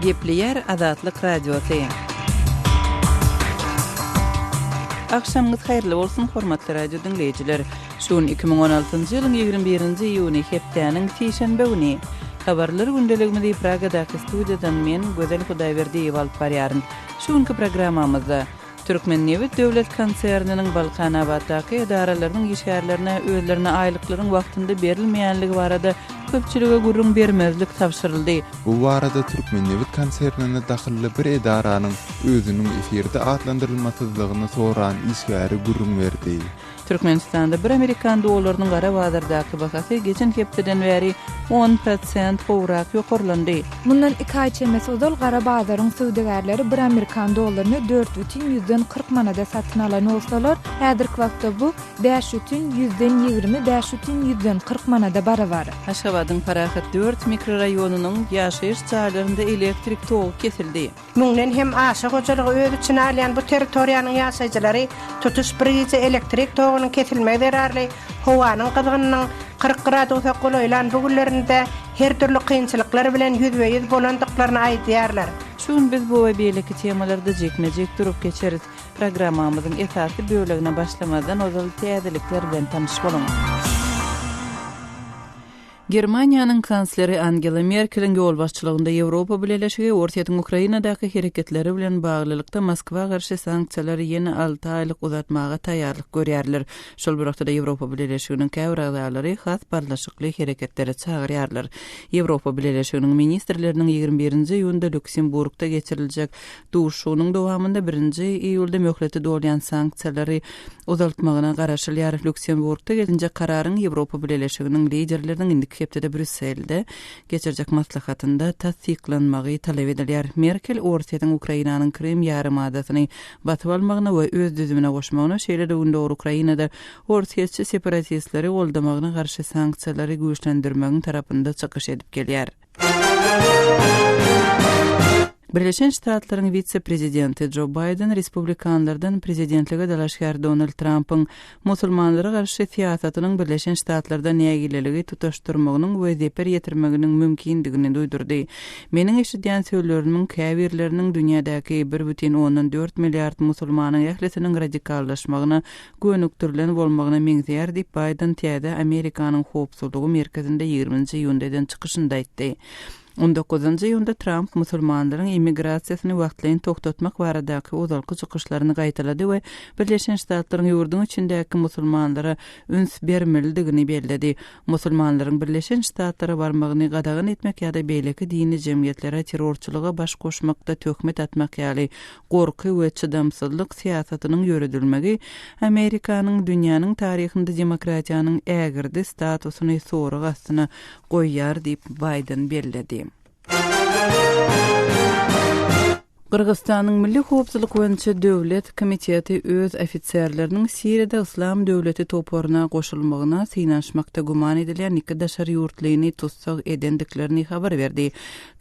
Gepleyer Azatlyk Radiosu. Akşamınız hayırlı olsun hormatly radio dinleyijiler. Şuun 2016-njy ýylyň 21-nji iýuny hepdeniň şeýşembe güni. Habarlar gündeligimizi Pragadaky studiýadan men Gözel Hudaýberdiýew alyp barýaryn. Şuňky programmamyzda Türkmen Neft Döwlet Konserniniň Balkanabatdaky edaralarynyň işgärlerine özlerine aýlyklaryň wagtynda berilmeýänligi barada köpçülige gurrun bermezlik tapşyryldy. Bu barada Türkmen Neft Konsernine dahilli bir edaranyň özüniň efirde atlandyrylmasyzlygyny soran işgäri gurrun berdi. Türkmenistanda bir Amerikan dollarynyň gara bazardaky bahasy geçen hepden beri 10% howrak ýokurlandy. Bundan 2 ay çemesi ozal gara bazaryň söwdegärleri bir Amerikan dollaryny 4,40 manada satyn alan bolsalar, häzirki wagtda bu 5,20 manada barabar. Aşgabatyň Parahat 4 mikroraýonynyň ýaşaýyş çarlarynda elektrik togy kesildi. Müňden hem aşa hojalygy öz içine alýan bu territoriýanyň ýaşaýjylary tutuş bir elektrik togynyň kesilmegi derarly howanyň gyzygynyň 40 gradusa golaýlan bu günlerinde her türlü kynçylyklar bilen ýüzbeýiz bolandyklaryny aýdýarlar. Şuň biz bu we beýleki temalarda jekmejek durup geçeriz. Programmamyzyň esasy bölegine başlamadan ozal täzelikler bilen tanyş bolan. Germaniýanyň kansleri Angela Merkel'in ýol başçylygynda Ýewropa Birleşigi ortaýatyň Ukrainadaky hereketleri bilen baglylykda Moskwa garşy sanksiýalary ýene 6 aýlyk uzatmaga taýýarlyk görýärler. Şol bir wagtda Ýewropa Birleşiginiň käbir agzalary has barlaşykly hereketleri çagyrýarlar. Ýewropa Birleşiginiň ministrleriniň 21-nji ýylda Lüksemburgda geçiriljek duşunyň dowamında 1-nji iýulda möhleti dolýan sanksiýalary uzatmagyna garaşylýar. Lüksemburgda gelinje kararyň Ýewropa Birleşiginiň liderleriniň hepde Brüsselde geçirjek maslahatynda tasdiklanmagy talep edilýär. Merkel ortaýatyň Ukrainanyň Krim ýarymadasyny batyp almagyna we öz düzümine goşmagyna şeýle Ukrainada ortaýaçy separatistleri goldamagyna garşy sanksiýalary güýçlendirmegiň tarapynda çykyş edip gelýär. Birleşen Ştatlaryň vice-prezidenti Joe Biden Respublikanlardan prezidentlige dalaşýar Donald Trump'yň musulmanlara garşy siýasatynyň Birleşen Ştatlarda nägileligi tutaşdyrmagynyň we zeper ýetirmeginiň mümkindigini duýdurdy. Meniň eşidýän söýlerimiň käbirleriniň dünýädäki 1,4 milliard musulmanyň ählisiniň radikallaşmagyna gönüktirilen bolmagyna meňzeýär diýip Biden täze Amerikanyň howpsuzlygy merkezinde 20-nji ýyldan çykyşynda aýtdy. 19-njy ýylda Trump musulmanlaryň immigrasiýasyny wagtlaýyn toktatmak baradaky uzalky çykyşlaryny gaýtalady we Birleşen Ştatlaryň ýurduň içindäki musulmanlara üns bermelidigini bellädi. Musulmanlaryň Birleşen Ştatlary barmagyny gadagyn etmek ýa-da beýleki dini jemgyýetlere terrorçylyga baş goşmakda töhmet atmak ýaly gorky we çydamsızlyk siýasatynyň ýöredilmegi Amerikanyň dünýäniň taryhynda demokratiýanyň ägirdi statusyny sorak astyna goýýar diýip Biden bellädi. Kırgızstanyň Milli Howpsuzlyk boýunça Döwlet Komiteti öz ofitserleriniň Siriýada Islam döwleti toporuna goşulmagyna synaşmakda guman edilen 2 daşary ýurtlygyny tutsak edendiklerini habar berdi.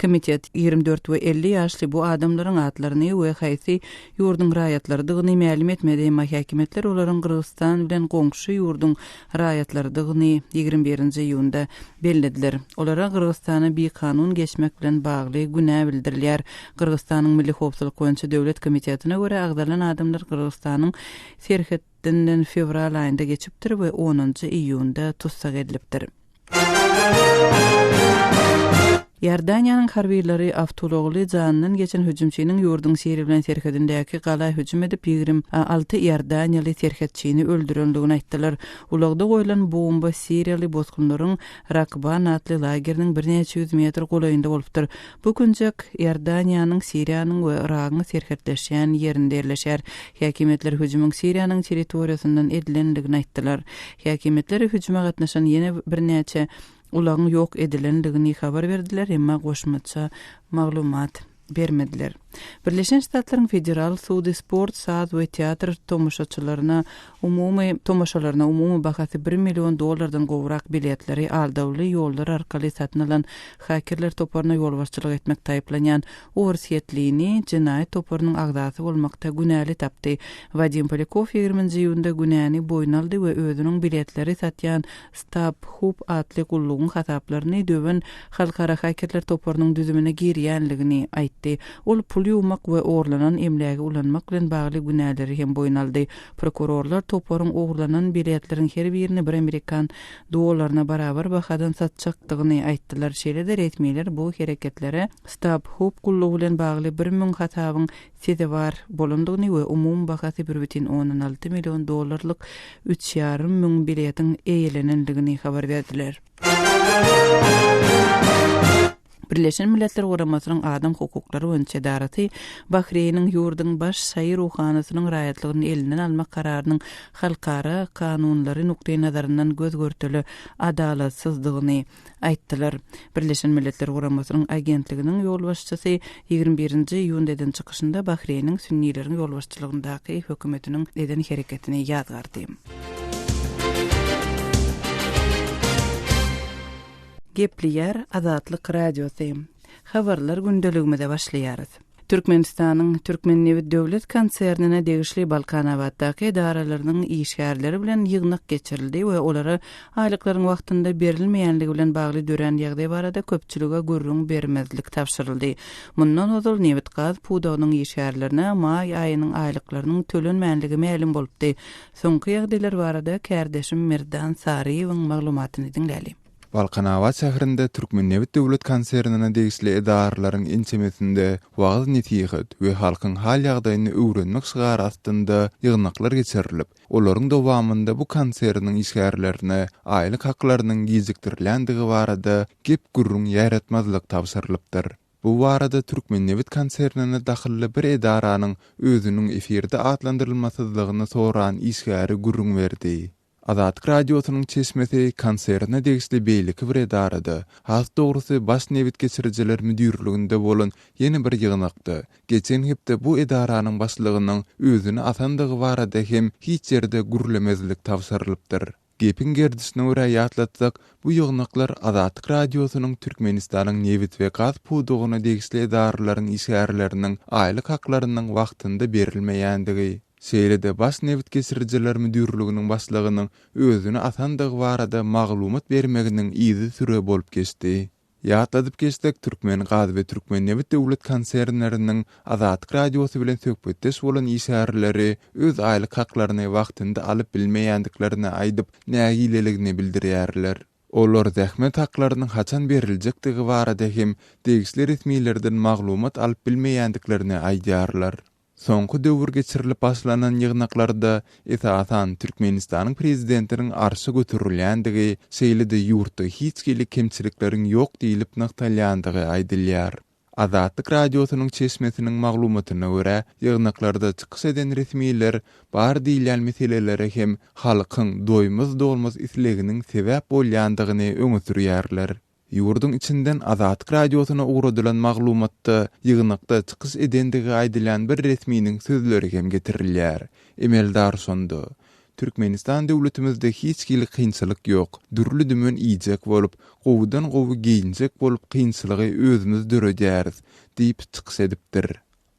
Komitet 24 we 50 ýaşly bu adamlaryň atlaryny we haýsy ýurdun raýatlarydygyny ma'lum etmedi. Mahkemeler olaryň Kırgızstan bilen goňşy ýurdun raýatlarydygyny 21-nji ýylda bellediler. Olara Kırgızstana bir kanun geçmek bilen bagly günä bildirilýär. Kırgızstanyň Milli Howpsuzlyk boýunça Döwlet Komitetine görä agdalan adamlar Kırgızstanyň serhetinden fevral aýynda geçipdir we 10-njy iýunda tutsak edilipdir. Ýerdaniýanyň harbiýleri awtologly janynyň geçen hüjümçiniň ýurdun Siriýa bilen serhedindäki gala hüjüm edip 26 Ýerdaniýaly serhetçini öldürendigini aýtdylar. Ulagda goýulan bomba Siriýaly bozgunlaryň Rakban atly lageriniň 100 metr golaýynda bolupdyr. Bu günjek Ýerdaniýanyň Siriýanyň we Iragyň serhetleşýän ýerinde ýerleşýär. Häkimetler hüjümyň Siriýanyň territoriýasyndan edilendigini aýtdylar. Häkimetler hüjüme gatnaşan ýene birnäçe ulagyň ýok edilendigini habar berdiler, emma goşmaça maglumat bermediler. Birleşen Ştatlaryň federal sudy sport, saz we teatr tomoşaçylaryna umumy bahasy $1 milyon gowrak biletleri aldawly ýollar arkaly satyn alan hakerler toparyna ýolbaşçylyk etmek taýplanýan uğursiyetliğini cinayet toparynyň agdasy bolmakda günäli tapdy. Vadim Polikov 20-nji ýylda günäni boyun aldy we özüniň biletleri satýan StubHub atly gullugyň hasaplaryny döwen halkara hakerler toparynyň düzümine girýänligini aýtdy. Ol pul ýuwmak we oğurlanan emläge ulanmak bilen bagly günäleri hem boyun aldy. Prokurorlar toparyň oğurlanan biletleriň her birini $1 Amerikan dollaryna barabar bahadan satjakdygyny aýtdylar. Şeýle-de resmiler bu hereketlere StubHub gullugy bilen bagly 1.000 hasabyň sede bar bolandygyny we umum bahasy $1.16 milyon 3,5 milyon biletin eýelenendigini habar berdiler. Birleşen Milletler Guramasynyň adam hukuklary öňçe Bahreýniň ýurdyň baş şaýy ruhanasynyň raýatlygyny elinden almak kararynyň halkara kanunlary nukdaý nazaryndan göz görteli adalatsyzdygyny aýtdylar. Birleşen Milletler Guramasynyň agentliginiň ýolbaşçysy 21-nji ýylyň çykyşynda Bahreýniň sünniýleriň ýolbaşçylygyndaky hökümetiniň eden hereketini ýazgardy. Gepliyer Azatlyk Radiosu. Habarlar gündeligimizde başlaýarys. Türkmenistanyň Türkmennewit döwlet konsernine degişli Balkanawatdaky edaralarynyň işgärleri bilen ýygnak geçirildi we olara aýlyklaryň wagtynda berilmeýänligi bilen bagly dören ýagdaý barada köpçülige gurrun bermezlik tapşyryldy. Mundan ozal Newit gaz pudawynyň işgärlerine may aýynyň aýlyklarynyň tölenmeýänligi ma'lum bolupdy. Soňky ýagdaýlar barada kärdeşim Merdan Sariýewiň maglumatyny dinläli. Balkanawat şäherinde Türkmennewit döwlet konsernine degişli edaralaryň inçemesinde wagt netiýet we halkyň hal ýagdaýyny öwrenmek şygar astynda ýygnaklar geçirilip, olaryň dowamında bu konserniň işgärlerine aýlyk haklarynyň gizikdirilendigi barada gep gurrun ýaratmazlyk tapşyrylypdyr. Bu barada Türkmennewit konsernine dahilli bir edaranyň özüniň efirde atlandyrylmasyzlygyny soran işgäri gurrun berdi. Azatlyk Radiosynyň çeşmesi konserne degişli beýleki bir edarada. Has dogrusy baş Newit geçirijiler müdürliginde bolan ýeni bir ýygnakdy. Geçen hepde bu edaranyň başlygynyň özüni asandygy barada hem hiç ýerde gurlemezlik tapşyrylypdyr. Gepin gerdisine öre ýatlatsak, bu ýygnaklar Azatlyk Radiosynyň Türkmenistanyň Newit we gaz pudugyna degişli edaralaryň işgärleriniň aýlyk haklarynyň wagtynda berilmeýändigi, şeýle-de baş Newit geçirijiler müdürliginiň başlygynyň özüni asandygy barada maglumat bermeginiň izi süre bolup geçdi. Ýatladyp geçsek, Türkmen gaz we Türkmen Newit döwlet konsernleriniň Azatlyk Radiosy bilen söhbetdeş bolan işgärleri öz aýlyk haklaryny wagtynda alyp bilmeýändiklerini aýdyp nägileligini bildirýärler. Olar zähmet haklarynyň haçan beriljekdigi barada hem degişli resmiýlerden maglumat alyp bilmeýändiklerini aýdýarlar. Soňky döwür geçirilip başlanan ýygnaklarda esasan Türkmenistanyň prezidentiniň arşy götürilýändigi, şeýle-de ýurtda hiç gili kemçilikleriň ýok diýilip nyktalýandygy aýdylýar. Azatlyk Radiosynyň çeşmesiniň maglumatyna görä, ýygnaklarda çykyş eden resmiýler bar diýilen meselelere hem halkyň doýmaz isleginiň sebäp bolýandygyny öňe sürýärler. Ýurdun içinden Azatlyk Radiosyna uğradylan maglumatda ýygnakda çykyş edendigi aýdylan bir resmiýiniň sözleri hem getirilýär. Emeldar sondy. Türkmenistan döwletimizde hiç gili kynçylyk ýok. Dürli dümen iýjek bolup, gowudan gowu giyinjek bolup kynçylygy özümiz döredýäris diýip çykyş edipdir.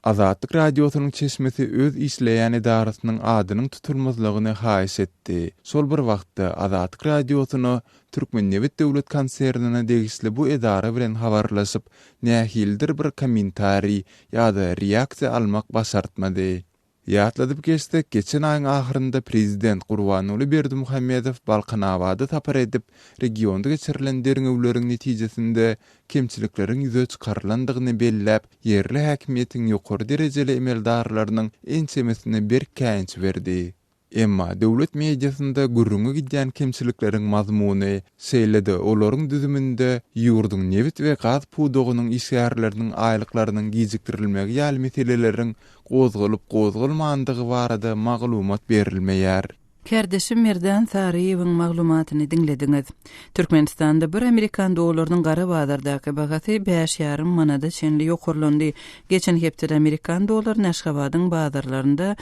Azatlyk Radiosynyň çeşmesi öz işleýän edarasynyň adynyň tutulmazlygyny haýyş etdi. Şol bir wagtda Azatlyk Radiosyny Türkmennewit döwlet konsernine degişli bu edara bilen habarlaşyp, nähildir bir kommentari ýa-da reaksiýa almak başartmady. Ýatladyp geçsek, geçen aýyň ahyrynda prezident Gurbanuly Berdimuhammedow Balkanawady tapar edip, regionda geçirilen derňewleriň netijesinde kemçilikleriň ýüze çykarlandygyny belläp, yerli häkimiýetiň ýokary derejeli emeldarlarynyň ençemesine bir käňç berdi. Emma döwlet mediasynda gurrungy gidýän kemçilikleriň mazmuny, şeýle-de olaryň düzüminde ýurduň Newit we gaz pudugynyň işgärleriniň aýlyklarynyň gizikdirilmegi ýaly meseleleriň gozgalyp gozgalmandygy barada maglumat berilmeýär. Kardeşim Merdan Sariyewiň maglumatyny dinlediňiz. Türkmenistanda bir Amerikan dollarynyň gara bazardaky bagasy 5,5 manada çenli ýokurlandy. Geçen hepde Amerikan dollary Naşgabatyň bazarlarynda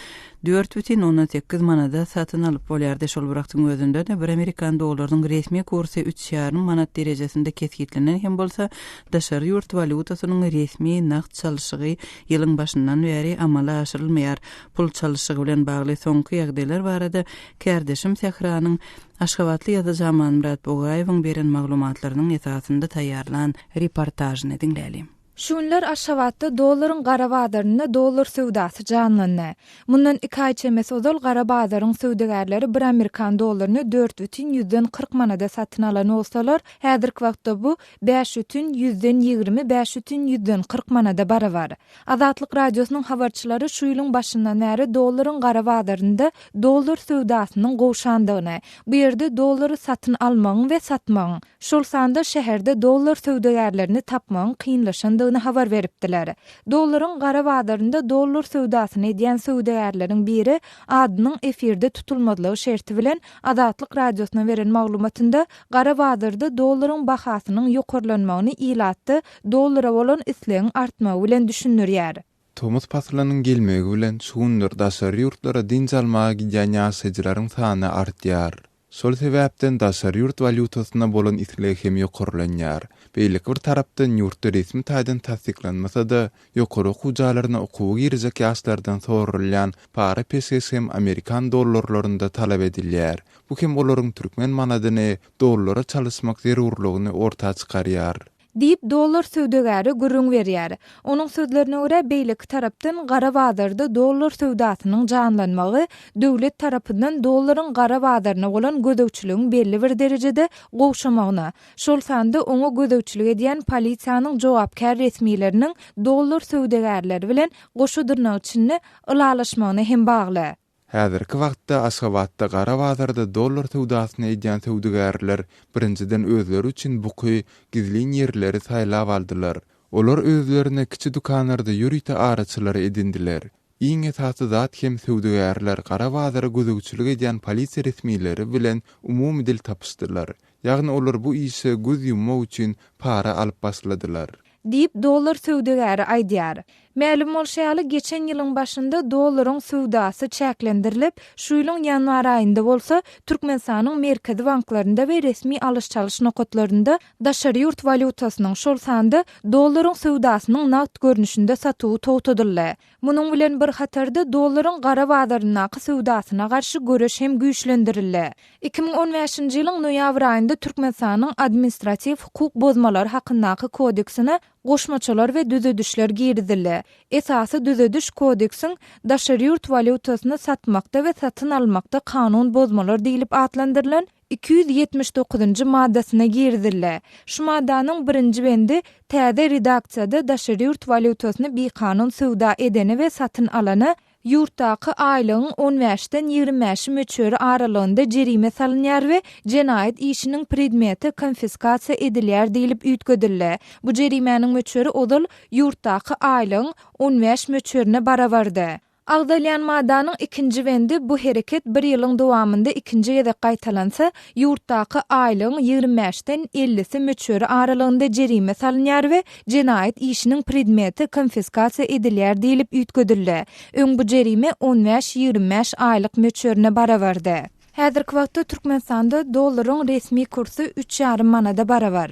4,18 manada satyn alyp bolýardy. Şol wagtyň özünde de bir Amerikan dollarynyň resmi kursy 3,5 manat derejesinde kesgitlenen hem bolsa daşary ýurt valutasynyň resmi naqd çalyşygy ýylyň başyndan beri amala aşyrylmaýar. Pul çalyşygy bilen bagly soňky ýagdaýlar barada Kardeşim Sehranyň Aşgabatly ýazyjy Murat Bogaýewiň beren maglumatlarynyň esasynda taýýarlan reportajyny dinläýälim. Şunlar Aşgabatda dollaryň gara bazaryna dollar söwdasy janlandy. Mundan 2 ay çemes ozal gara bazaryň söwdägärleri bir Amerikan dollaryny 4,40 manada satyn alan bolsalar, häzirki wagtda bu 5,20-5,40 manada barabar. Azatlyk radiosynyň habarçylary şu ýylyň başyndan bäri dollaryň gara bazarynda dollar söwdasynyň gowşandygyny, bu ýerde dollary satyn almagyň we satmagyň, şol sanda şäherde dollar söwdägärlerini tapmagyň kynlaşandygyny habar beripdiler. Dollaryň gara bazarynda dollar söwdasyny edýän söwdägärleriň biri adynyň efirde tutulmadylygy şerti bilen Azatlyk radiosyna beren maglumatynda gara bazarda dollaryň bahasynyň ýokurlanmagyny ilatdy, dollara bolan islegiň artmagy bilen düşünürýär. Thomas Paslanyň gelmegi bilen şuňdur daşary ýurtlara dinç almaga gidýän ýaşaýjylaryň sany artýar. Şol sebäpden daşary ýurt valutasyna bolan isleg hem ýokurlanýar. Beýlik bir tarapdan ýurtda resmi taýdan tasdiklanmasa da, ýokary hujalaryna okuwy girjek ýaşlardan sorulýan para peşesi hem Amerikan dollarlarynda talap edilýär. Bu hem olaryň türkmen manadyny dollara çalysmak zerurlygyny ortağa çykarýar. Diýip dollar söwdägäri gürrüň berýär. Onuň sözlerine görä beýlik tarapdan gara bazarda dollar söwdasynyň janlanmagy döwlet tarapyndan dollaryň gara bazaryna bolan gödöwçiligiň belli bir derejede gowşamagyna, şol sanda oňa gödöwçilik edýän polisiýanyň jogapkär resmiýetleriniň dollar söwdägärleri bilen goşudurnak üçin ylalaşmagyna hem bagly. Häzirki wagtda Aşgabatda gara bazarda dollar söwdasyny edýän söwdägärler birinciden özleri üçin buky gizlin ýerleri saýlap aldylar. Olar özlerine kiçi dukanlarda ýürüýte araçylary edindiler. Iň esasy zat hem söwdägärler gara bazara gözegçilik edýän polisiýa resmiýetleri bilen umumy dil tapyşdylar. Ýagny olar bu işe göz ýummak üçin para alyp başladylar. Diýip dollar söwdägäri aýdýar. Ma'lum bolşaýaly geçen ýylyň başynda dollaryň söwdasy çäklendirilip, şu ýylyň ýanwar aýynda bolsa Türkmenistanyň merkezi banklarynda we resmi alyş-çalyş nokatlarynda daşary ýurt valutasynyň şol sanda dollaryň söwdasynyň naqd görnüşinde satuwy towtadyldy. Munyň bilen bir hatarda dollaryň gara bazarynaky söwdasyna garşy göreş hem güýçlendirildi. 2015-nji ýylyň noýabr aýynda Türkmenistanyň administrativ hukuk bozmalary hakyndaky kodeksine goşmaçalar we düzedişler girdildi. Esasy düzediş kodeksin daşary ýurt valutasyny satmakda we satyn almakda kanun bozmalar diýilip atlandyrylan 279-njy maddasyna girdildi. Şu maddanyň 1-nji bendi täze redaksiýada daşary ýurt valutasyny bir kanun söwda edeni we satyn alany ýurtdaky aýlygyň 15-den 25 möçüri aralygynda jerime salynýar we jenaýat işiniň predmeti konfiskasiýa edilýär diýilip üýtgedildi. Bu jerimeniň möçüri odal ýurtdaky aýlygyň 15 möçürine barabardy. Agdalyan maddanyň 2-nji bendi bu hereket bir ýylyň dowamynda 2-nji ýerde gaýtalansa, ýurtdaky aýlygyň 25-den 50-si möçüri aralygynda jerime salynýar we jenaýat işiniň predmeti konfiskasiýa edilýär diýilip üýtgedildi. Öň bu jerime 15-25 aýlyk möçürine barabardy. Häzirki wagtda Türkmenistanda dollaryň resmi kursy 3,5 manada barabar.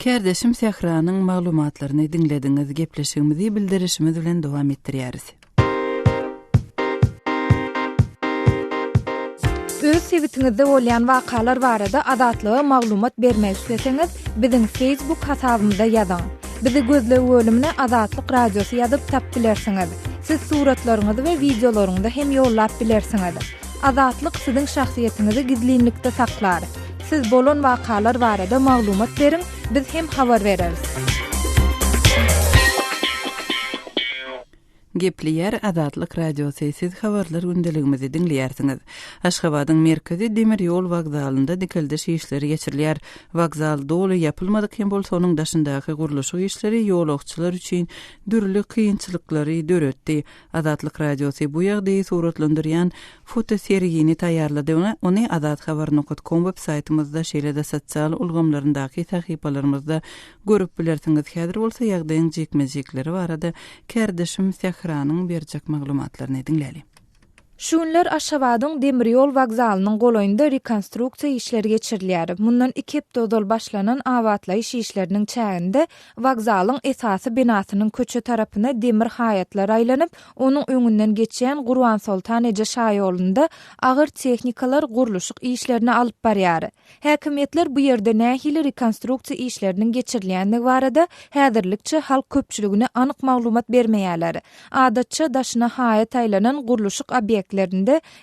Kardeşim Sehranyň maglumatlaryny dinlediňiz, gepleşigimizi bildirişimiz bilen dowam etdirýäris. Öz sewitingizde bolýan wakalar barada azatlyga maglumat bermek isteseňiz, biziň Facebook hasabymyza ýazyň. Bizi gözlegi bölümine Azatlyk Radiosu ýazyp tapdylarsyňyz. Siz suratlaryňyzy we videolaryňyzy hem ýollap bilersiňiz. Azatlyk siziň şahsiýetiniňizi gizlinlikde saklar. Siz bolan wakalar barada maglumat beriň, biz hem habar bereriz. Gepliyer Adatlyk radiosu siz habarlar gündeligimizi dinleýärsiňiz. Aşgabatyň merkezi demir ýol wagzalynda dikildiş işleri geçirilýär. Wagzal dolu ýapylmadyk bolsa onuň daşyndaky guruluşy işleri ýolagçylar üçin dürli kynçylyklary döretdi. Adatlyk radiosu bu ýagdaýy suratlandyrýan fotoseriýini taýýarlady. Ony adathabar.com websaytymyzda şeýle-de sosial ulgamlaryndaky sahypalaryňyzda görüp bilersiňiz. Häzir bolsa ýagdaýyň jekmejekleri barada kärdeşim Sehranyň berjek maglumatlaryny dinläli. Şunlar Aşgabatyň demir ýol wagzalynyň golaýynda rekonstruksiýa işleri geçirilýär. Mundan 2 hepdodal başlanan awatlaýyş işleriniň çäginde wagzalyň esasy binasynyň köçe tarapyna demir haýatlar aýlanyp, onuň öňünden geçýän Gurban Sultan Eje şaýolunda agyr technikalar guruluşyk işlerini alyp barýar. Häkimetler bu ýerde nähili rekonstruksiýa işleriniň geçirilýändigi barada häzirlikçe halk köpçüligine anyk maglumat bermeýärler. Adatça daşyna haýat aýlanan guruluşyk obyektlerinde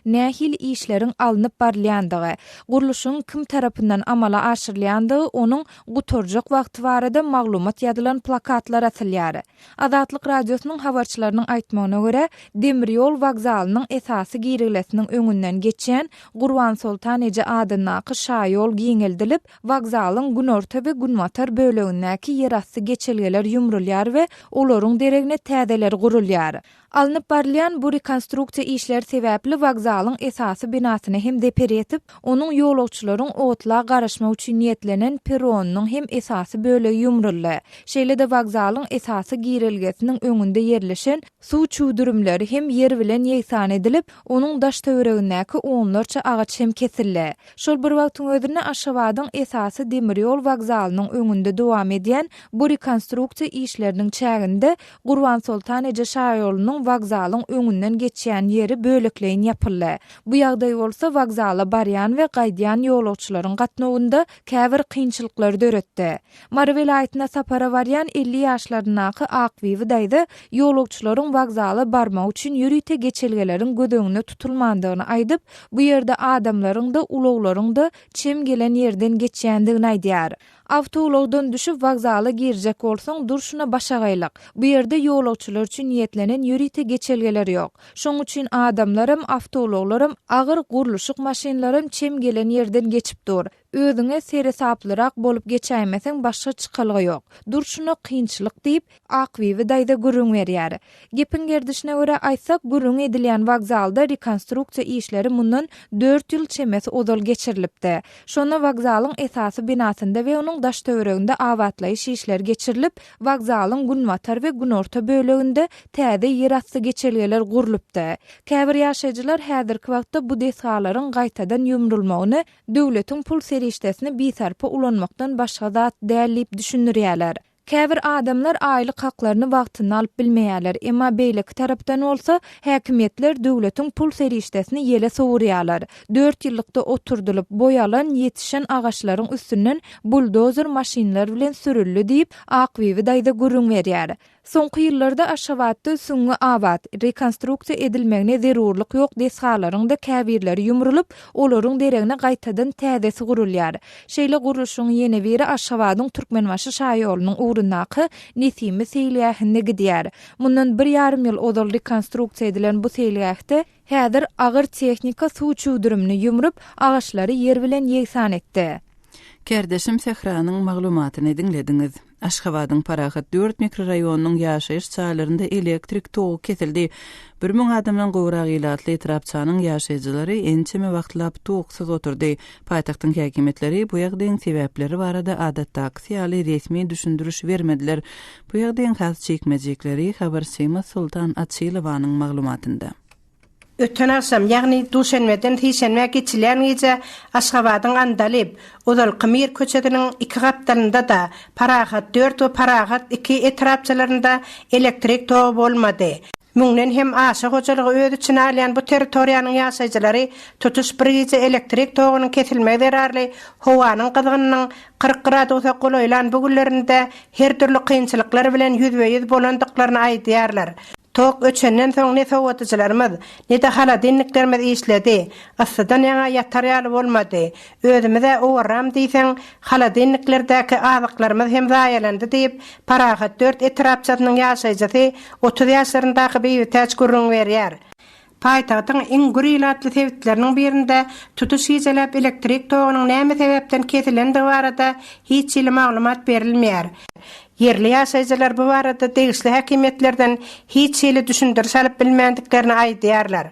nähil işlerin alınıp barlandygy, guruluşyň kim tarapyndan amala aşyrylýandygy onuň gutorjak wagty barada maglumat ýazylan plakatlar asylýar. Adatlyk radiosynyň habarçylarynyň aýtmagyna görä, demir ýol wagzalynyň esasy girilesiniň öňünden geçen Gurban Sultan Eje adynaky şaýol giňeldilip, wagzalyň günorta we günwatar bölegindäki ýerasty geçelgeler ýumrulýar we olaryň deregine täzeler gurulýar. Alınıp barlayan bu rekonstruksiýa işler sebäpli wagzalyň esasy binasyny hem deper etip, onuň ýolagçylaryň otla garaşma üçin niýetlenen perronunyň hem esasy bölegi ýumruldy. Şeýle-de wagzalyň esasy girilgesiniň öňünde ýerleşen suw çuwdurumlary hem ýer bilen ýeýsan edilip, onuň daş töweregindäki onlarça agaç hem kesildi. Şol bir wagtyň özünde Aşgabatyň esasy demir ýol wagzalynyň öňünde dowam edýän bu rekonstruksiýa işleriniň çäginde Gurban Sultan Eje şaýolunyň wagzalyň öňünden geçýän ýeri bölekleýin ýapyldy. Bu ýagdaý bolsa wagzala barýan we gaýdýan ýolagçylaryň gatnawynda käbir kynçylyklar döretdi. Marvel aýtyna sapara barýan 50 ýaşlarynaky Akbiwi daýdy ýolagçylaryň wagzala barmak üçin ýürüýte geçelgeleriň gödöňüne tutulmandygyny aýdyp, bu ýerde adamlaryň da ulaglaryň da çem gelen ýerden geçýändigini aýdýar. Awtologdan düşüp wagzala girjek bolsaň durşuna başa gaýlyk. Bu ýerde ýolagçylar üçin niýetlenen ýürüýte geçelgeler ýok. Şoň üçin adamlarym, awtologlarym, agyr guruluşyk maşinlarym çem gelen ýerden geçip dur. Özüňe seri saplyrak bolup geçäýmeseň başga çykalygy ýok. Durşuna kynçylyk diýip Akbiwi daýda gürüň berýär. Gepin gerdişine görä aýtsak, gürüň edilýän wagzalda rekonstruksiýa işleri mundan 4 ýyl çemesi odal geçirilipdi. Şonu wagzalyň esasy binasynda we onuň daş töwereginde awatlaýyş işleri geçirilip, wagzalyň günwatar we günorta böleginde täze ýerasty geçelgeler gurulupdy. Käbir ýaşaýjylar häzirki wagtda bu deshalaryň gaýtadan ýumrulmagyny döwletiň pul serişdesini bitarpa ulanmaktan başga zat dälip düşünürýärler. Käbir adamlar aýlyk haklaryny wagtyny alyp bilmeýärler, emma beýleki tarapdan bolsa häkimetler döwletiň pul serişdesini ýele sowurýarlar. 4 ýyllykda oturdulyp boýalan ýetişen agaçlaryň üstünden buldozer maşinler bilen sürüldi diýip Akbiwi daýda gürüň berýär. Soňky ýyllarda Aşgabatda süňňi awat, rekonstruksiýa edilmegine zerurlyk ýok deshalaryň da käbirleri ýumrulup, olaryň deregine gaýtadan täzesi gurulýar. Şeýle guruluşyň ýene biri Aşgabatyň Türkmenbaşy şaýolunyň ugrundaky Nesimi seýliýähinde gidýär. Mundan 1,5 ýyl odal rekonstruksiýa edilen bu seýliýähde häzir agyr tehnika suw çuwdurumyny ýumrup, agaçlary ýer bilen ýeýsan etdi. Kärdeşim Sehranyň maglumatyny dinlediňiz. Aşgabatyň Parahat 4 mikroraýonynyň ýaşaýyş çaýlarynda elektrik togy kesildi. 1000 adamdan gowrak ýylatly etrapçanyň ýaşaýjylary ençeme wagtlap togsyz oturdy. Paýtagtyň häkimetleri bu ýagdaýyň sebäpleri barada adatdaky syýaly resmi düşündürüş bermediler. Bu ýagdaýyň has çekmejekleri habarçymy Sultan Atçylowanyň maglumatynda. Ötən aksam, ýagny duşanmadan hiçenme geçilýän gece Aşgabatyň Andalip, Odalqymir köçediniň 2 gapdalynda da Parahat 4 we Parahat 2 etrapçylarynda elektrik togy bolmady. Müňden hem aşa hojalygy öz içine alýan bu territoriýanyň ýaşaýjylary tutuş bir gece elektrik togynyň kesilmegi derarly howanyň gyzygynyň 40 gradusa golaýlan bu günlerinde her türlü kynçylyklar bilen ýüzbeýiz bolandyklaryny aýdýarlar. Tok öçenden soň ne sowatyjylarymyz, ne de haladinliklerimiz işledi. Asldan ýa ýatarýaly bolmady. Özümize owaram diýseň, haladinliklerdäki azyklarymyz hem zaýalanda diýip, parahat 4 etrapçatynyň ýaşaýjysy 30 ýaşlaryndaky beýütäç görüň berýär. Paýtagtyň iň gürýlatly sebäpleriniň birinde tutuş hijelap elektrik togynyň näme sebäpden kesilendiği barada hiç ýyly maglumat berilmeýär. Yerli ýaşaýjylar bu barada degişli häkimetlerden hiç ýyly düşündir salyp bilmändiglerini aýdýarlar.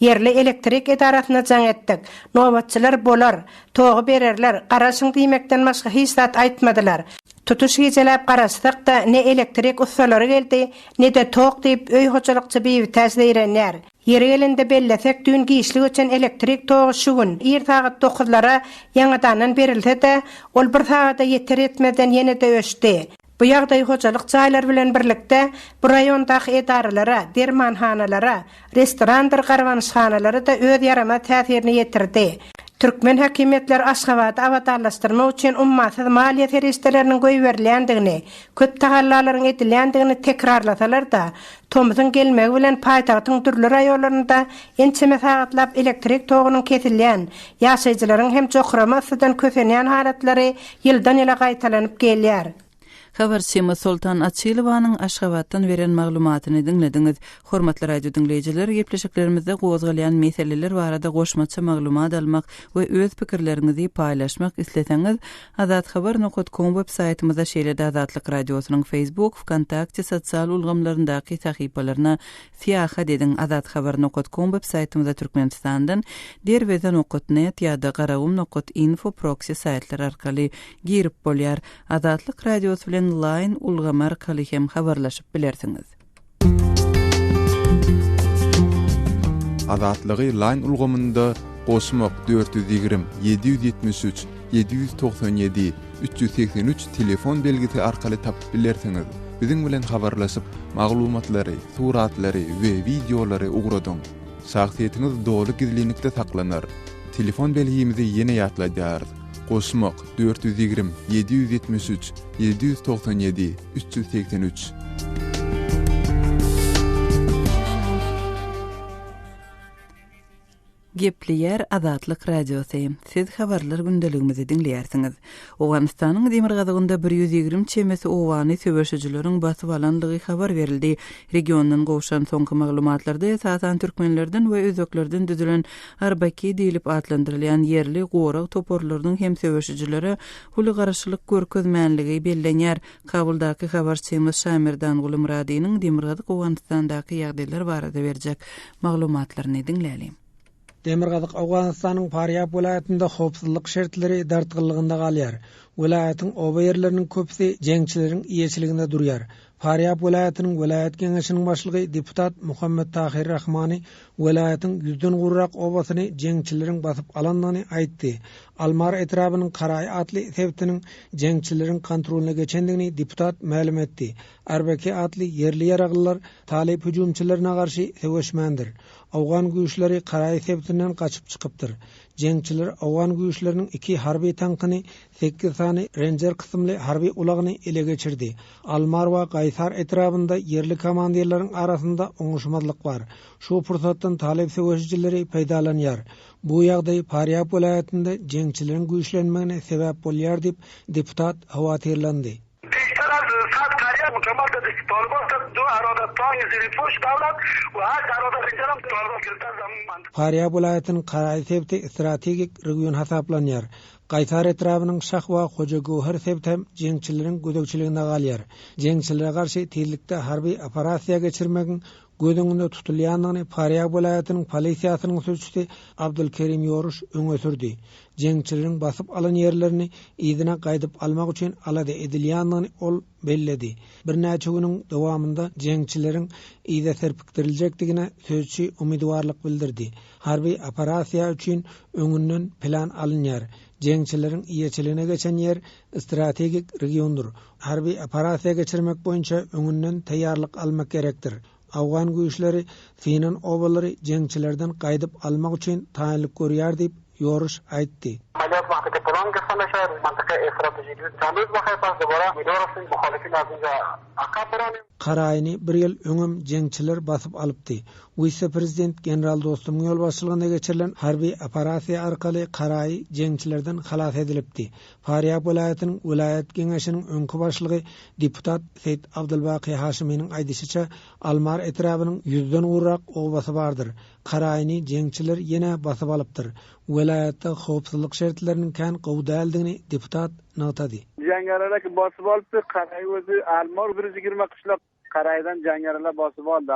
Yerli elektrik edarasyna jaň etdik. Nobatçylar bolar, togy bererler, garaşyň diýmekden başga hiç zat aýtmadylar. Tutuş hijelap garaşdyk da ne elektrik ustalary geldi, ne de tok diýip öý hoçalykçy beýütäç diýrenler. Yeri gelende bellesek dün giýişlik üçin elektrik togy şu gün 1 saat 9-lara ýangadan berilse de, ol 1 saata ýeter etmeden ýene de öşdi. Bu ýagdaý hoçalyk çaýlar bilen birlikde bu raýondaky edaralara, dermanhanalara, restoranlar, garwanşhanalara da öz ýarama täsirini ýetirdi. Türkmen häkimetler Aşgabat awatarlaşdyrma üçin ummatsyz maliýe ferişteleriniň goýberlendigini, köp tagallalaryň edilýändigini tekrarlasalar da, tomyzyň gelmegi bilen paýtagtyň türli raýonlarynda ençeme sagatlap elektrik togynyň kesilýän, ýaşaýjylaryň hem jokramasydan kösenýän halatlary ýyldan ýyla gaýtalanyp gelýär. Habarçymyz Sultan Açylowanyň Aşgabatdan beren maglumatyny dinlediňiz. Hormatly radio dinleýijiler, gepleşiklerimizde gozgalýan meseleler barada goşmaça maglumat almak we öz pikirlerinizi paýlaşmak isleseňiz, azathabar.com websaýtymyza şeýle Azatlyk radiosynyň Facebook, Wkontakte sosial ulgamlaryndaky sahypalaryna siýahat ediň. Azathabar.com websaýtymyza Türkmenistandan derweden.net ýa-da garawum.info proxy saýtlar arkaly girip bolýar. Azatlyk radiosy bilen line ulgamar arkaly hem habarlaşyp bilersiňiz. Azatlygy line ulgamynda goşmak 420 773 797 383 telefon belgisi arkaly tapyp bilersiňiz. Biziň bilen habarlaşyp maglumatlary, suratlary we videolary ugradyň. Şahsiýetiniz dogry gizlilikde saklanar. Telefon belgimizi ýene ýatlaýar. Goşmak 420 773 797 383. Gepleýär Azatlyk radiosy. Siz habarlar gündeligimizi dinleýärsiňiz. Owganystanyň Demirgazagynda 120 çemesi owany söwüşçüleriň basyp alanlygy habar berildi. Regionyň gowşan soňky maglumatlarda esasan türkmenlerden we özeklerden düzülen Arbaki diýilip adlandyrylýan yerli gorak toporlarynyň hem söwüşçüleri huly garaşylyk görkezmänligi bellenýär. Kabuldaky habarçymyz Şamirdan Gulumradynyň Demirgazak Owganystandaky ýagdaýlar barada berjek maglumatlaryny dinleýälim. Demirgazak Awganystanyň Faryab welaýatynda howpsuzlyk şertleri dartgynlygynda galýar. Welaýatyň oba ýerleriniň köpsi jeňçileriň iýeçiliginde durýar. Faryab welaýatynyň welaýat geňeşiniň başlygy deputat Muhammed Tahir Rahmany welaýatyň 100den gurrak obasyny jeňçileriň basyp alandygyny aýtdy. Almar etrabynyň Karaý atly sebäptiniň jeňçileriň kontrolyna geçendigini deputat ma'lum etdi. Arbaki atly yerli ýaraglylar talip hüjumçylaryna garşy söwüşmendir. Awgan güýçleri Karaý sebäptinden gaçyp çykypdyr. Jeňçiler awgan güýçleriniň 2 harby tankyny 8 sany Ranger kysymly harby ulagyny ele geçirdi. Almar we Gaýsar etrabynda yerli komandyrlaryň arasynda oňuşmazlyk bar. Şu pursatdan talip söwüşçileri peýdalanýar. Bu ýagdaý Faryab welaýatynda jeňçileriň güýçlenmegine sebäp bolýar diýip deputat hawatyrlandy. Faryab welaýatynyň Karaý sebäpti strategik region hasaplanýar. Gaýsar etrabynyň Şah we Hojagowher sebäp jeňçileriň gödekçiliginde galýar. Jeňçilere garşy tezlikde harby operasiýa geçirmegiň gödüňünde tutulýanyny Faryab welaýatynyň polisiýasynyň sözçüsi Abdulkerim Yoruş öňe sürdi. Jeňçileriň basyp alan ýerlerini ýygyna gaýdyp almak üçin alada edilýanyny ol belledi. Bir näçe güniň dowamında jeňçileriň ýyda serpikdiriljakdigine sözçü umidwarlyk bildirdi. Harby operasiýa üçin öňünden plan alınýar. Jeňçileriň iýeçiligine geçen ýer strategik regiondur. Harby operasiýa geçirmek boýunça öňünden taýýarlyk almak gerekdir. Awgan güýçleri Sinan obalary jeňçilerden gaýdyp almak üçin taýinlik görýär diýip yoruş aýtdy. عمليات منطقة طولان قصنا شهر منطقة استراتيجية جانوز بخيطان دبارا مدورسن مخالفين لازمca akabrani Karaýyny bir ýyl öňüm jeňçiler basyp alypdy. Vice prezident general dostumyň ýol başçylygyna geçirilen harby operasiýa arkaly Karaýy jeňçilerden halas edilipdi. Faryap welaýatynyň welaýat geňeşiniň öňkü başlygy deputat Seyit Abdulbaqy Haşimyň aýdysyça Almar etrabynyň 100den urak obasy bardyr. Karaýyny jeňçiler ýene basyp alypdyr. Welaýatda howpsuzlyk şertleriniň kän gowdaldygyny deputat notady. Jangarlar basıp alıptı. Karaýy özü Almar 120 kışlak Karaýdan jangarlar basıp aldy.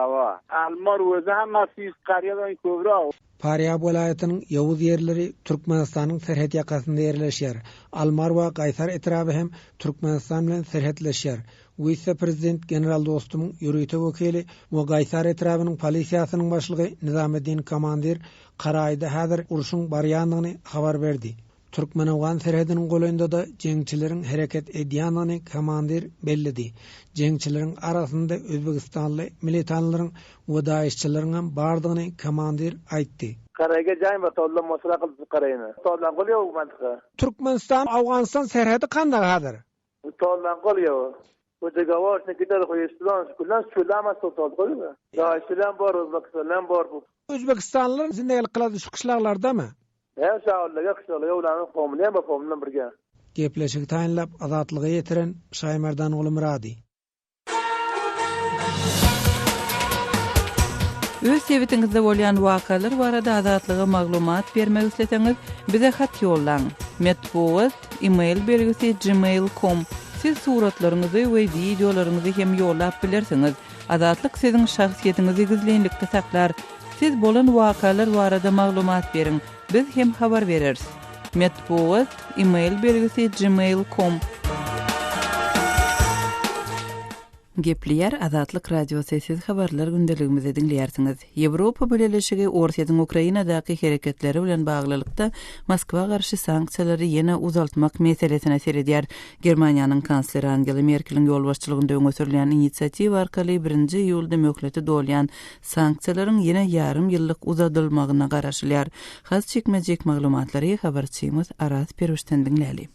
Almar özü hem 100 qaryadan köbrak. Faryap welaýatynyň ýawuz ýerleri Türkmenistanyň serhet ýakasynda ýerleşýär. Almar we Gaýsar etraby hem Türkmenistan bilen serhetleşýär. Vice prezident general dostumyň ýürüýte wekili we Gaýsar etrabynyň polisiýasynyň başlygy Nizametdin komandir Karaýda häzir uruşyň barýanlygyny habar berdi. Türkmenistan serhediniň goýunda da jeňçileriň hereket edýanyny komandir bellidi. Jeňçileriň arasynda Özbekistanly militanlaryň we daýyşçylaryň bardygyny komandir aýtdy. Karaýga jaň we tollan masala kılıp Karaýyny. Tollan golýar bu mantyka. Türkmenistan Awganistan serhedi kanday häzir? Tollan golýar. Bu degawar ne gider koýýan kullan şulama tollan golýar. Daýyşçylar bar, Özbekistan bar bu. Özbekistanlylar zindaglyk kılady şu kışlaklardamy? Her şahırlığa kışlalığa ulanın formülüye mi formülüne birge? Gepleşik taýinlap azatlygy ýetiren Şaýmerdan oğlu Muradi. Öz sebetiňizde bolýan wakalar barada azatlyga maglumat bermek isleseňiz, bize hat ýollaň. Metbuat email belgisi gmail.com. Siz suratlaryňyzy we videolaryňyzy hem ýollap bilersiňiz. Azatlyk siziň şahsiýetiňizi gizlenlikde saklar. Siz bolan wakalar barada maglumat beriň. Biz hem habar bereriz. Metbuat email belgisi gmail.com. Gepliyer Azatlyk radio sesiz habarlar gündeligimizi dinleýärsiňiz. Ýewropa böleleşigi Orsiýadyň Ukrainadaky hereketleri bilen baglylykda Moskwa garşy sanksiýalary ýene uzaltmak meselesine seredýär. Germaniýanyň kansleri Angela Merkelň ýol başçylygynda öňe sürülen inisiatiwa arkaly 1-nji ýylda mökleti dolýan sanksiýalaryň ýene ýarym ýyllyk uzadylmagyna garaşylýar. Has çekmejek maglumatlary habarçymyz Aras Perüşden dinläli.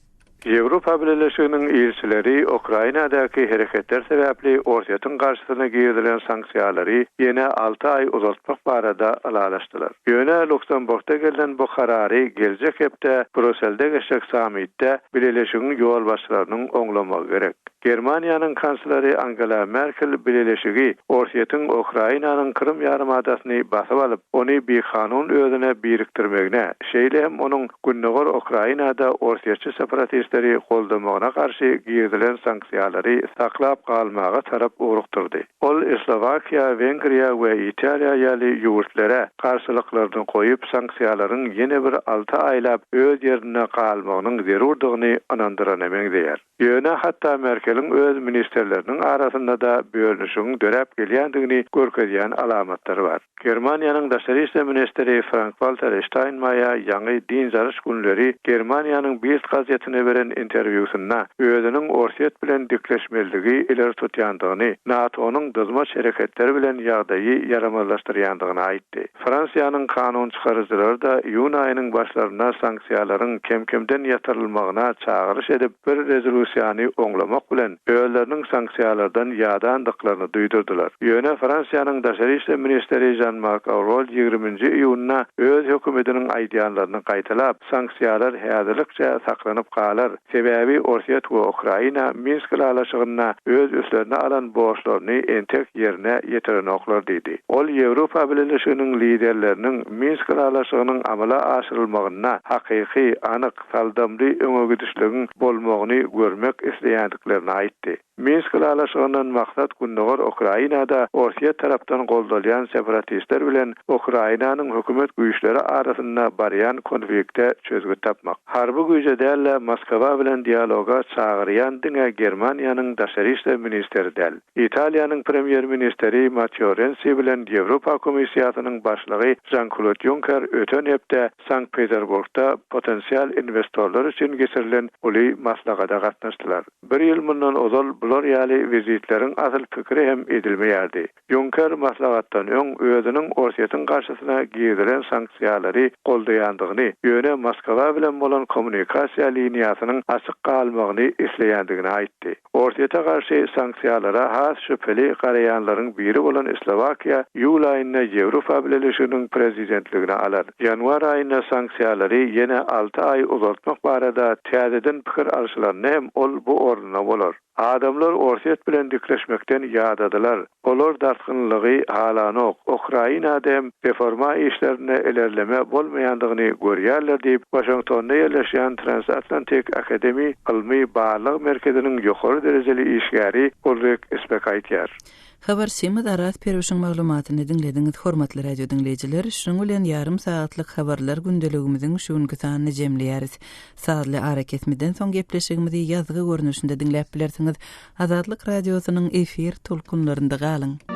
Ýewropa Birleşiginiň elçileri Ukrainadaky hereketler sebäpli Orsiýatyň garşysyna giýilen sanksiýalary ýene 6 ay uzatmak barada alalaşdylar. Ýöne Luksemburgda gelen bu karary geljek hepde Brüsselde geçek sammitde Birleşigiň ýol başçylarynyň oňlamagy gerek. Germaniýanyň kansleri Angela Merkel Birleşigi Orsiýatyň Ukrainanyň Krym ýarymadasyny basyp alyp, ony bir kanun özüne biriktirmegine, şeýle hem onuň günnäger Ukrainada Orsiýaçy separatistleri goldamagyna garşy giýilen sanksiýalary saklap galmaga tarap urukturdy. Ol Slovakiýa, Wengriýa we Italiýa ýaly ýurtlara garşylyklaryny goýup sanksiýalaryň ýene bir 6 aýlap öz ýerine galmagynyň zerurdygyny anandyran emegdiýär. Ýöne hatda Merkel'in öz ministerlerinin arasında da bölünüşün dörep gelýändigini görkezýän alamatlar var. Germaniýanyň daşary işler ministeri Frank-Walter Steinmeier ýangy din zarys günleri Germaniýanyň Bild gazetine beren interwýusynda özüniň Orsiýat bilen dikleşmeligi ileri tutýandygyny, NATO'nyň dızmaç hereketleri bilen ýagdaýy yaramazlaşdyrýandygyny aýtdy. Fransiýanyň kanun çykaryjylary da ýun aýynyň başlaryna sanksiýalaryň kemkemden ýatyrylmagyna çagyryş edip bir rezolýusiýany oňlamak bilen öýleriniň sanksiýalardan ýadandyklaryny duýdurdylar. Ýöne Fransiýanyň daşary işler ministeri Jean-Marc Ayrault 20-nji iýunna öz hökümetiniň aýdýanlaryny gaýtalap, sanksiýalar häzirlikçe saklanyp galar. Sebäbi Orsiýat we Ukraina Minsk alaşygyna öz üstlerine alan borçlaryny entek ýerine ýetirenoklar diýdi. Ol Ýewropa Birleşiginiň liderleriniň Minsk alaşygynyň amala aşyrylmagyna hakyky, anyk, saldamly öňe gidişligiň bolmagyny görmek isleýändiklerini aýtdy. Minsk alaşygynyň maksat günnäger Ukrainada Orsiýa tarapdan goldalýan separatistler bilen Ukrainanyň hökümet güýçleri arasynda barýan konflikte çözgü tapmak. Harby güýje däl Moskwa Moskva bilen dialoga çağıryan diňe Germaniýanyň daşary işler ministeri del. Italiýanyň premier ministeri Matteo Renzi bilen Ýewropa Komissiýasynyň başlygy Jean-Claude Juncker ötön hepde Sankt Peterburgda potensial investorlar üçin geçirilen uly maslahata gatnaşdylar. Bir ýyl mundan ozal bular ýaly vizitleriň asl pikiri hem edilmeýärdi. Juncker maslahatdan öň özüniň Orsiýatyň garşysyna giýdilen sanksiýalary goldaýandygyny, ýöne Moskwa bilen bolan kommunikasiýa liniýasynyň açyk galmagyny isleýändigini aýtdy. Orsiýata garşy sanksiýalara has şüpheli garaýanlaryň biri bolan Slovakiýa ýul aýynda Ýewropa Birleşiginiň prezidentligine alar. Ýanwar aýynda sanksiýalary ýene 6 ay uzatmak barada täzeden pikir alşylaryny hem ol bu ornuna bolar. Adamlar Orsiýat bilen dikleşmekden ýadadylar. Olar dartgynlygy halanok Ukrainada hem reforma işlerine ilerleme bolmaýandygyny görýärler diýip Washingtonda ýerleşýän Transatlantic Academy ilmi baglyk merkeziniň ýokary derejeli işgäri Ulrich Speck aýtýar. Habar Simad Arat Peruşun maglumatyny dinlediňiz hormatly radio dinleýijiler. Şunuň bilen ýarym saatlyk habarlar gündeligimiziň şuňky sanyny jemleýäris. Saatly hareketmeden soň gepleşigimizi ýazgy görnüşinde dinläp bilersiňiz. Azadlyk radiosynyň efir tolkunlarynda galyň.